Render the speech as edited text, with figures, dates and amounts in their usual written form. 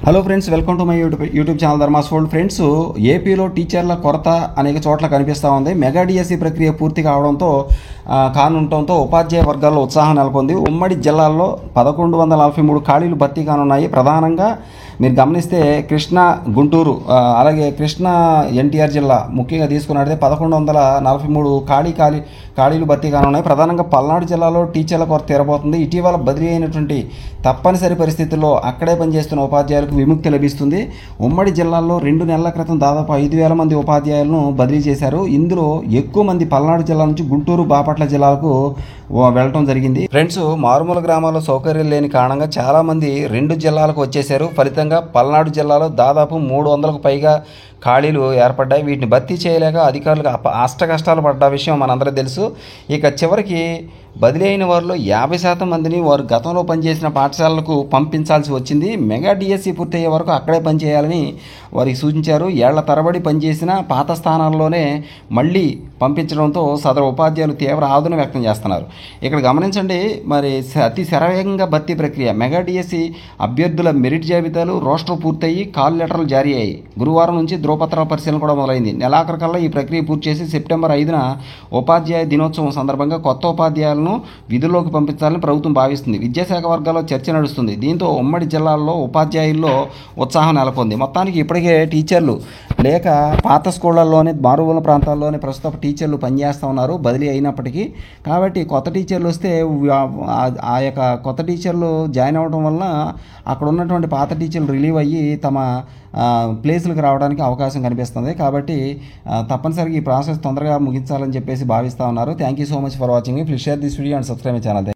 Hello friends, welcome to my YouTube channel Dharmas world. Friends, ఏపీలో టీచర్ల కొరత అనేక చోట్ల కనిపిస్తూ ఉంది. మెగా డిఎస్సి ప్రక్రియ పూర్తి కావడంతో కానుండటంతో ఉపాధ్యాయ వర్గాల్లో ఉత్సాహం నెలకొంది. ఉమ్మడి జిల్లాల్లో 1143 ఖాళీలు భర్తీ కానున్నాయి. ప్రధానంగా మీరు గమనిస్తే కృష్ణా, గుంటూరు, అలాగే కృష్ణా ఎన్టీఆర్ జిల్లా ముఖ్యంగా తీసుకున్నట్లయితే 1143 ఖాళీలు భర్తీ కానున్నాయి. ప్రధానంగా పల్నాడు జిల్లాలో టీచర్ల కొరత తీరబోతుంది. ఇటీవల బదిలీ అయినటువంటి తప్పనిసరి పరిస్థితుల్లో అక్కడే పనిచేస్తున్న ఉపాధ్యాయులకు విముక్తి లభిస్తుంది. ఉమ్మడి జిల్లాల్లో 2 నెలల క్రితం దాదాపు 5,000 మంది ఉపాధ్యాయులను బదిలీ చేశారు. ఇందులో ఎక్కువ మంది పల్నాడు జిల్లా నుంచి గుంటూరు, బాపట్ల జిల్లాలకు వెళ్ళటం జరిగింది. ఫ్రెండ్స్, మారుమూల గ్రామాల్లో సౌకర్యాలు లేని కారణంగా చాలామంది 2 జిల్లాలకు వచ్చేశారు. ఫలితంగా పల్నాడు జిల్లాలో దాదాపు 300కు పైగా ఖాళీలు ఏర్పడ్డాయి. వీటిని భర్తీ చేయలేక అధికారులకు అష్టకష్టాలు పడ్డ విషయం మనందరూ తెలుసు. ఇక చివరికి బదిలీ అయిన వారిలో 50% మందిని వారు గతంలో పనిచేసిన పాఠశాలలకు పంపించాల్సి వచ్చింది. మెగా డిఎస్సి పూర్తయ్యే వరకు అక్కడే పనిచేయాలని వారికి సూచించారు. ఏళ్ల తరబడి పనిచేసిన పాత స్థానాల్లోనే మళ్ళీ పంపించడంతో సదరు ఉపాధ్యాయులు తీవ్ర ఆందోళన వ్యక్తం చేస్తున్నారు. ఇక్కడ గమనించండి, మరి అతి శరవేగంగా భర్తీ ప్రక్రియ. మెగా డిఎస్సి అభ్యర్థుల మెరిట్ జాబితాలు రోస్టర్ పూర్తయ్యి కాల్ లెటర్లు జారీ అయ్యాయి. గురువారం నుంచి ధ్రువపత్రాల పరిశీలన కూడా మొదలైంది. నెలాఖరు కల్లా ఈ ప్రక్రియ పూర్తి చేసి సెప్టెంబర్ 5న ఉపాధ్యాయ దినోత్సవం సందర్భంగా కొత్త ఉపాధ్యాయులను విధుల్లోకి పంపించాలని ప్రభుత్వం భావిస్తుంది. విద్యాశాఖ వర్గాల్లో చర్చ నడుస్తుంది. దీంతో ఉమ్మడి జిల్లాల్లో ఉపాధ్యాయుల్లో ఉత్సాహం నెలకొంది. మొత్తానికి ఇప్పటికే టీచర్లు లేక పాత స్కూళ్లలోనే మారుమూల ప్రాంతాల్లోనే ప్రస్తుతం టీచర్లు పనిచేస్తూ ఉన్నారు బదిలీ అయినప్పటికీ. కాబట్టి కొత్త టీచర్లు వస్తే ఆ యొక్క కొత్త టీచర్లు జాయిన్ అవ్వడం వల్ల అక్కడ ఉన్నటువంటి పాత టీచర్లు రిలీవ్ అయ్యి తమ ప్లేసులకు రావడానికి అవకాశం కనిపిస్తుంది. కాబట్టి తప్పనిసరిగా ఈ ప్రాసెస్ తొందరగా ముగించాలని చెప్పేసి భావిస్తూ ఉన్నారు. Thank you so much for watching. Please share this video and subscribe my channel.